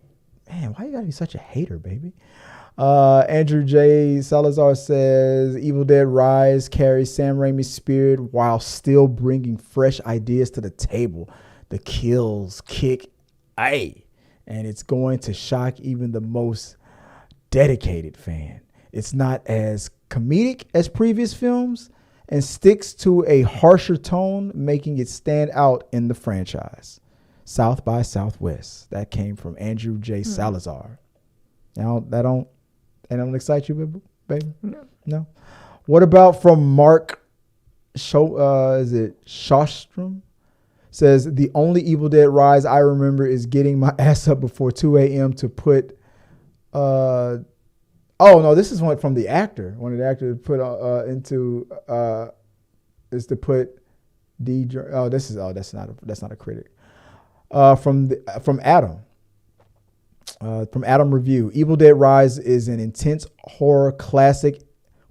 Man, why you gotta be such a hater, baby? Andrew J. Salazar says Evil Dead Rise carries Sam Raimi's spirit while still bringing fresh ideas to the table. The kills kick and it's going to shock even the most dedicated fan. It's not as comedic as previous films and sticks to a harsher tone, making it stand out in the franchise. South by Southwest. That came from Andrew J. Salazar. Now, that don't excite you, baby? No. What about from Mark Shostrom? Says, the only Evil Dead Rise I remember is getting my ass up before 2 a.m. to put... this is one from the actor. One of the actors put is to put that's not a critic. From Adam. From Adam Review, Evil Dead Rise is an intense horror classic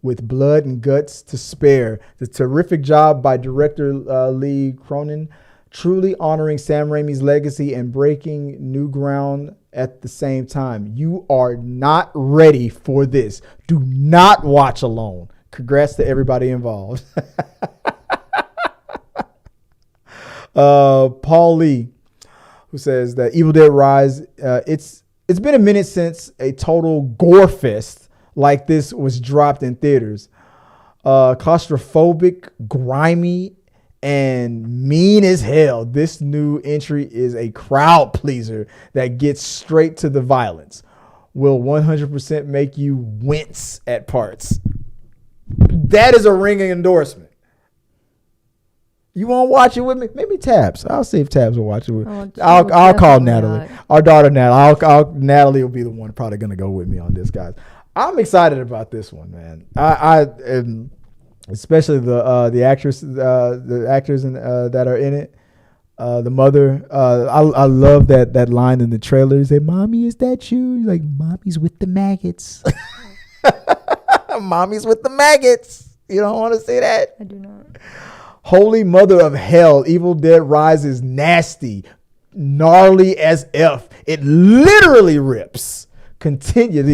with blood and guts to spare. The terrific job by director Lee Cronin, truly honoring Sam Raimi's legacy and breaking new ground at the same time. You are not ready for this. Do not watch alone. Congrats to everybody involved. Paul Lee, who says that Evil Dead Rise, it's been a minute since a total gore fest like this was dropped in theaters. Claustrophobic, grimy, and mean as hell. This new entry is a crowd pleaser that gets straight to the violence. Will 100% make you wince at parts. That is a ringing endorsement. You want to watch it with me? Maybe Tabs. I'll see if Tabs will watch it with me. I'll call Natalie. Our daughter Natalie. Natalie will be the one probably going to go with me on this, guys. I'm excited about this one, man. I especially the actors that are in it. The mother. I love that line in the trailer. They say, "Mommy, is that you?" You're like, "Mommy's with the maggots." Mommy's with the maggots. You don't want to say that? I do not. Holy mother of hell, Evil Dead Rise is nasty, gnarly as F. It literally rips. He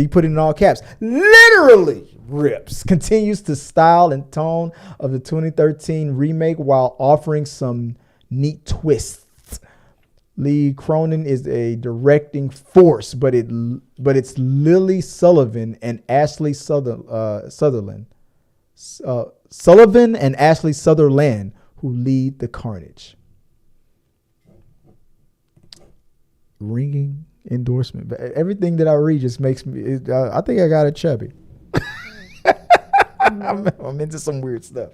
put it in all caps. Literally rips. Continues the style and tone of the 2013 remake while offering some neat twists. Lee Cronin is a directing force, but it's Lily Sullivan and Ashley Sullivan and Ashley Sutherland who lead the carnage. Ringing endorsement. But everything that I read just makes me, I think I got a chubby. I'm into some weird stuff.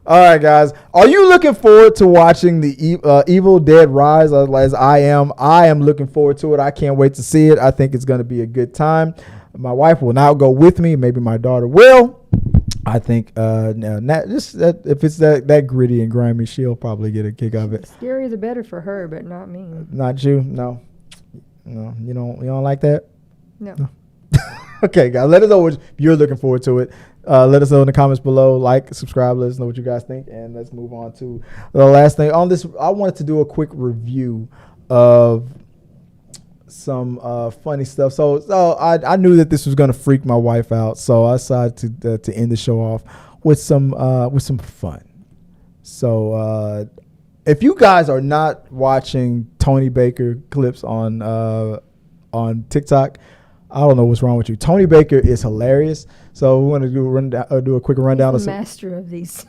All right, guys. Are you looking forward to watching the Evil Dead Rise as I am? I am looking forward to it. I can't wait to see it. I think it's going to be a good time. My wife will not go with me. Maybe my daughter will. I think if it's that gritty and grimy, she'll probably get a kick out of it. Scary the better for her, but not me. Not you? No, you don't like that? No. Okay, guys, let us know what you're looking forward to it. Let us know in the comments below. Like, subscribe. Let us know what you guys think, and let's move on to the last thing on this. I wanted to do a quick review of some funny stuff. So I knew that this was gonna freak my wife out, so I decided to end the show off with some fun. So if you guys are not watching Tony Baker clips on TikTok, I don't know what's wrong with you. Tony Baker is hilarious. So we want to do a quick rundown He's of the master of these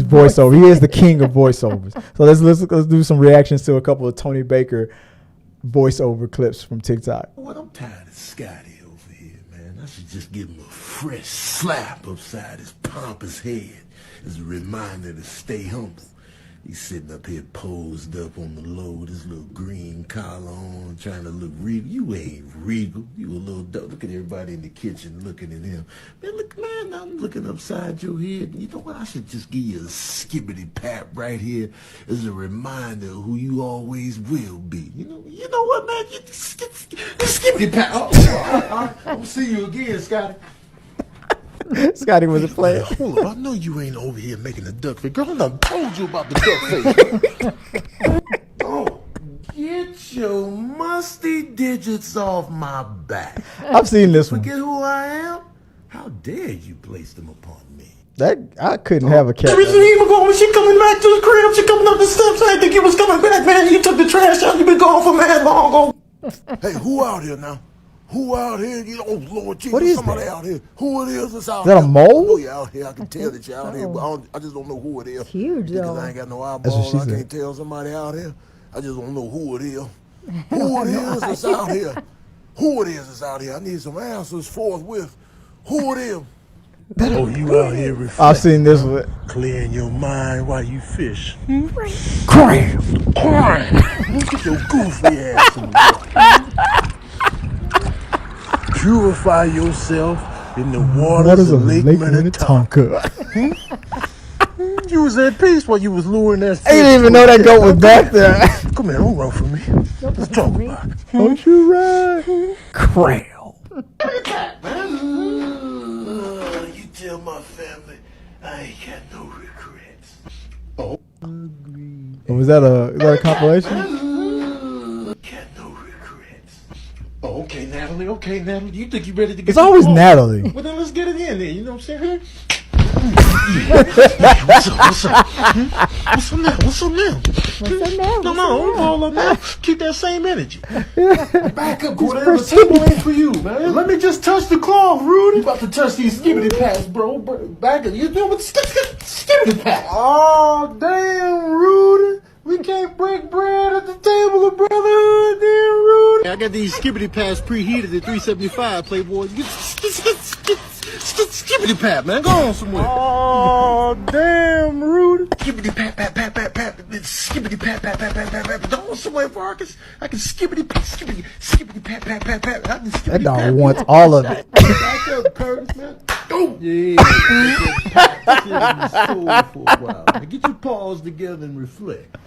voiceovers. He is the king of voiceovers. So let's do some reactions to a couple of Tony Baker voiceover clips from TikTok. Well, I'm tired of Scotty over here, man. I should just give him a fresh slap upside his pompous head as a reminder to stay humble. He's sitting up here posed up on the low, this little green collar on, trying to look regal. You ain't regal. You a little dope. Look at everybody in the kitchen looking at him. Man, look, man, I'm looking upside your head. You know what? I should just give you a skibbity pap right here as a reminder of who you always will be. You know what, man? You skibbity pap. I'll see you again, Scotty. Scotty wasn't playing. Hold up, I know you ain't over here making a duck face. Girl, I done told you about the duck face. Oh, get your musty digits off my back. I've seen this one. Forget who I am? How dare you place them upon me? That I couldn't have a cat. Every time when she coming back to the crib, she coming up the steps. I didn't think you was coming back, man. You took the trash out. You been gone for mad long ago. Hey, who out here now? Who out here? Oh, Lord Jesus, What is somebody that? out here. Who it is that's out Is that here? a mole? I know you out here. I can tell that you're out here, but I just don't know who it is. It's huge, Because though. I ain't got no That's what eyeballs. she I said. can't tell somebody out here. I just don't know who it is. Who it is that's out here? Who it is that's out here? I need some answers forthwith. Who it is? Oh, you out here reflecting. I've seen this one. Clearing your mind while you fish. Cram. Get your goofy ass in the water. Purify yourself in the waters of Lake Minnetonka. You was at peace while you was luring that fish. I didn't even know that goat was back there. Come here, don't run from me. Let's talk about it. Don't you run? Cram. You tell my family I ain't got no regrets. Oh. Was that a compilation? Got no regrets. Oh, okay, Natalie. Okay, Natalie. You think you ready to get It's always this ball? Natalie. Well, then let's get it in there. You know what I'm saying? What's up? What's up now? What's up now? Come on, hold up now. Keep that same energy. Back up, whatever first table ain't for you, man. Let me just touch the cloth, Rudy. You about to touch these skibbity pads, bro. Back up. You doing with skibbity pads? Oh, damn, Rudy. We can't break bread at the table of brotherhood, damn, Rudy. I got these skibbity pads preheated at 375, Playboy. Get skibbity pat, man. Go on somewhere. Oh, damn, Rudy. Skibbity pat, pat, pat, pat, pat. Skibbity pat, pat, pat, pat, pat, pat. Go on somewhere, Marcus. I can skibbity pat, skibbity pat, pat, pat, pat. I can skibbity That dog pat, wants pat, all of it. Back up, Curtis, man. Oh. Yeah. Sit in the soul for a while. Now get your paws together and reflect.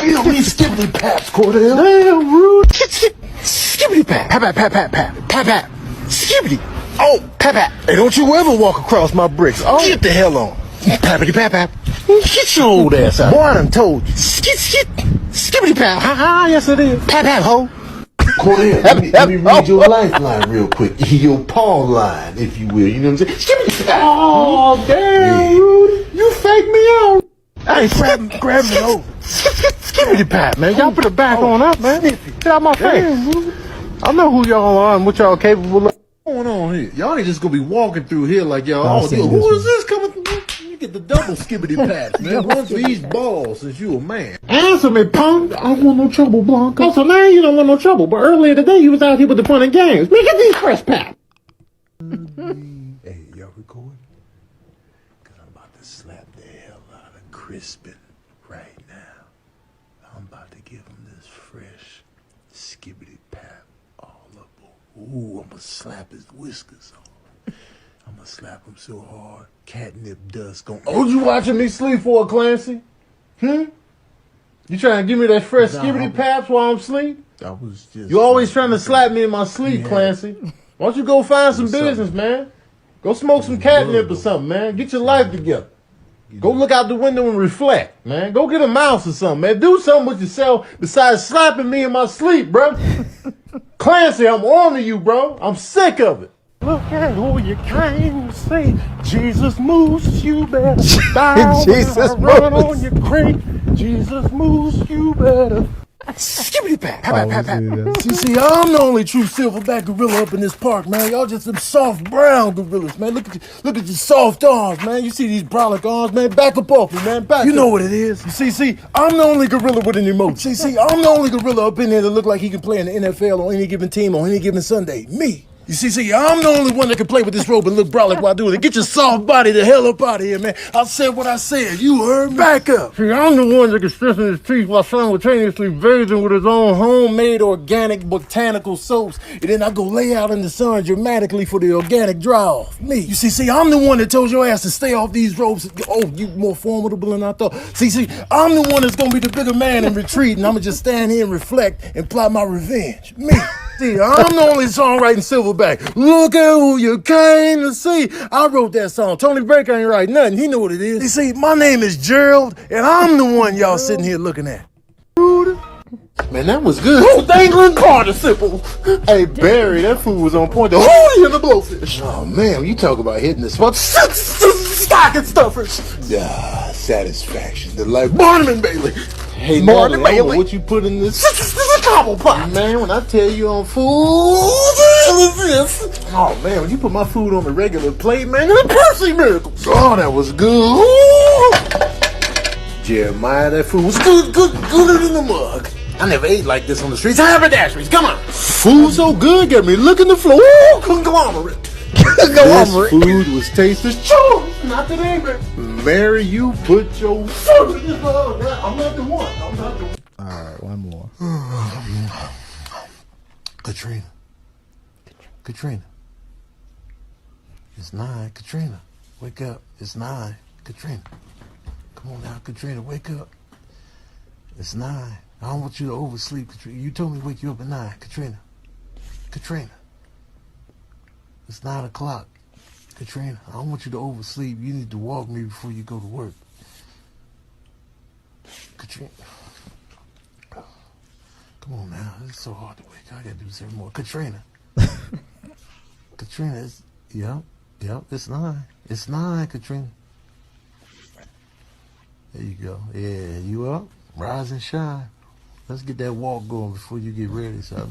You don't need skibbity paps, Cordell. Damn, Rude. Skibbity pat. Pat, pat, pat, pat, pat. Pat, pat. Skibbity. Oh, pat, pat. Hey, don't you ever walk across my bricks. Oh. Get the hell on. Pappity, pat, pat. Get your old ass out. Boy, I done told you. Skibbity pat. Ha ha, yes it is. Pat, pat, ho. Cordell, let me read your lifeline real quick. Your paw line, if you will. You know what I'm saying? Skibbity pat. Oh, damn, Rudy. You fake me out. Hey, grab me over. Skibbity pat, man. Y'all put it back on up, man. Get out my face. I know who y'all are and what y'all capable of. What's going on here? Y'all ain't just gonna be walking through here like y'all. Oh, who is this coming through? You get the double skibbity pat, man. One for each ball since you a man. Answer me, punk. I don't want no trouble, Blanca. Oh, so now you don't want no trouble. But earlier today you was out here with the fun and games. Man, get these fresh pat. Hey, y'all recording? Cause I'm about to slap the hell out of Crispin right now. I'm about to give him this fresh skibbity pat all up. Ooh, I'm gonna slap his whiskers off. I'm gonna slap him so hard, catnip dust gon'. Oh, you watching me sleep for it, Clancy? You trying to give me that fresh skibbity paps while I'm asleep? I was just. You always trying to slap me in my sleep, Clancy. Why don't you go find some business, man? Go smoke some catnip or something, man. Get your life together. Go look out the window and reflect, man. Go get a mouse or something, man. Do something with yourself besides slapping me in my sleep, bro. Clancy, I'm on to you, bro. I'm sick of it. Look at who you came to see. Jesus moves, you better die. Jesus run moves. on your crate. Jesus moves, you better. Skibbity pat, pat, pat, pat. See, I'm the only true silverback gorilla up in this park, man. Y'all just some soft brown gorillas, man. Look at your soft arms, man. You see these brolic arms, man. Back up off me, man. Back. You know what it is. See, I'm the only gorilla with an emotion. See, I'm the only gorilla up in there that look like he can play in the NFL on any given team on any given Sunday. Me. You see, I'm the only one that can play with this rope and look brolic while doing it. Get your soft body the hell up out of here, man. I said what I said. You heard me? Back up. See, I'm the one that can stiffen his teeth while simultaneously bathing with his own homemade organic botanical soaps. And then I go lay out in the sun dramatically for the organic dry off. Me. You see, I'm the one that told your ass to stay off these ropes. Oh, you more formidable than I thought. See, I'm the one that's gonna be the bigger man in retreat, and I'm gonna just stand here and reflect and plot my revenge. Me. See, I'm the only songwriting silverback. Look at who you came to see. I wrote that song. Tony Baker ain't write nothing. He know what it is. You see, my name is Gerald, and I'm the one y'all sitting here looking at. Man, that was good. Oh, dangling participle. Hey, Barry, that food was on point. The hootie and the blowfish. Oh, man, you talk about hitting the spot. Stocking stuffers. Yeah, satisfaction. The like Barnum and Bailey. Hey, Martin Bailey, I don't know what you put in this cobble pot. Man, when I tell you on food, oh, man, when you put my food on the regular plate, man, it's a Percy miracle. Oh, that was good. Jeremiah, that food was gooder than the mug. I never ate like this on the streets. Haberdasheries, come on. Food so good, got me looking the floor. Ooh, conglomerate. This food was tasteless. Choo! Not today, man. Mary, you put your foot in this mug. I'm not the one. All right, one more. Katrina. It's 9. Katrina, wake up. It's 9. Katrina. Come on now, Katrina, wake up. It's 9. I don't want you to oversleep, Katrina. You told me to wake you up at 9. Katrina. It's 9 o'clock. Katrina, I don't want you to oversleep. You need to walk me before you go to work. Katrina. Come on now. It's so hard to wake up. I gotta do this every morning. Katrina. Katrina, yep, it's 9. It's 9, Katrina. There you go. Yeah, you up? Rise and shine. Let's get that walk going before you get ready. So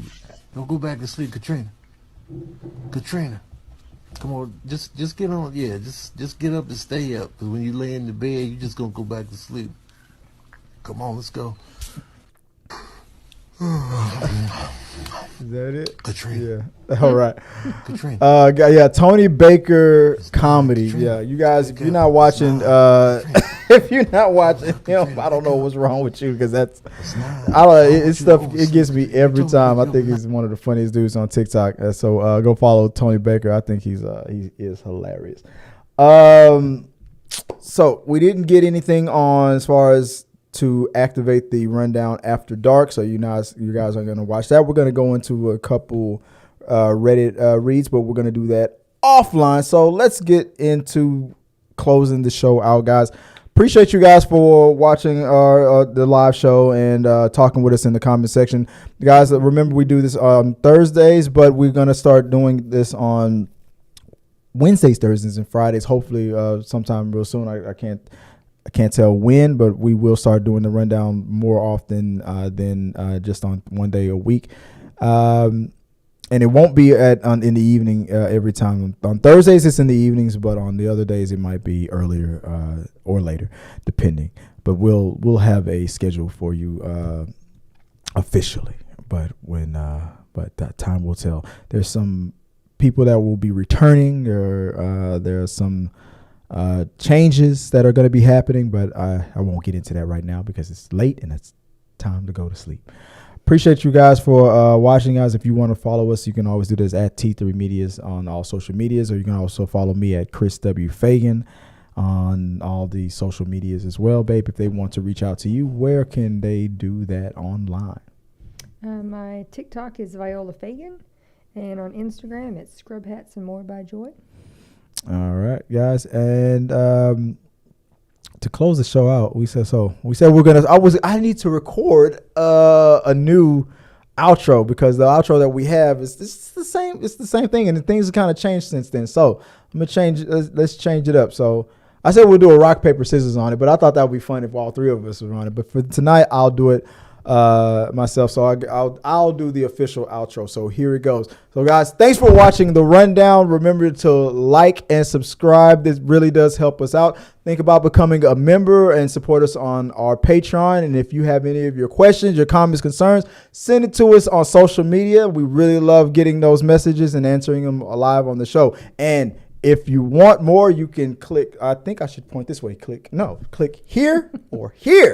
don't go back to sleep, Katrina. Come on, just get on. Yeah, just get up and stay up. Because when you lay in the bed, you're just gonna go back to sleep. Come on, let's go. Is that it? Katrina. Yeah. All right. Katrina. Yeah, Tony Baker comedy. Katrina. Yeah, you guys, if you're not watching, if you're not watching him, I don't know what's wrong with you because that's, it's stuff. It gets me every time. I think he's one of the funniest dudes on TikTok. So go follow Tony Baker. I think he is hilarious. So we didn't get anything on as far as to activate the rundown after dark, so you guys are going to watch that. We're going to go into a couple Reddit reads, but we're going to do that offline. So let's get into closing the show out, guys. Appreciate you guys for watching the live show and talking with us in the comment section. Guys, remember we do this on Thursdays, but we're going to start doing this on Wednesdays, Thursdays, and Fridays, hopefully sometime real soon. I can't tell when, but we will start doing the rundown more often than just on one day a week. And it won't be in the evening every time. On Thursdays, it's in the evenings, but on the other days, it might be earlier or later, depending. But we'll have a schedule for you officially. But that time will tell. There's some people that will be returning. There are some changes that are going to be happening, but I won't get into that right now because it's late and it's time to go to sleep. Appreciate you guys for watching, guys. If you want to follow us, you can always do this at Th3 Medias on all social medias, or you can also follow me at Chris W. Fagan on all the social medias as well. Babe, if they want to reach out to you, where can they do that online? My TikTok is Viola Fagan, and on Instagram it's Scrub Hats and More by Joy. All right, guys, and to close the show out, we said we're gonna. I need to record a new outro because the outro that we have is the same. It's the same thing, and the things have kind of changed since then. So I'm gonna change. Let's change it up. So I said we'll do a rock paper scissors on it, but I thought that would be fun if all three of us were on it. But for tonight, I'll do it myself. So I'll do the official outro. So here it goes. So guys, thanks for watching the rundown. Remember to like and subscribe. This really does help us out. Think about becoming a member and support us on our Patreon. And if you have any of your questions, your comments, concerns, send it to us on social media. We really love getting those messages and answering them live on the show. And if you want more, you can click. I think I should point this way. Click here or here.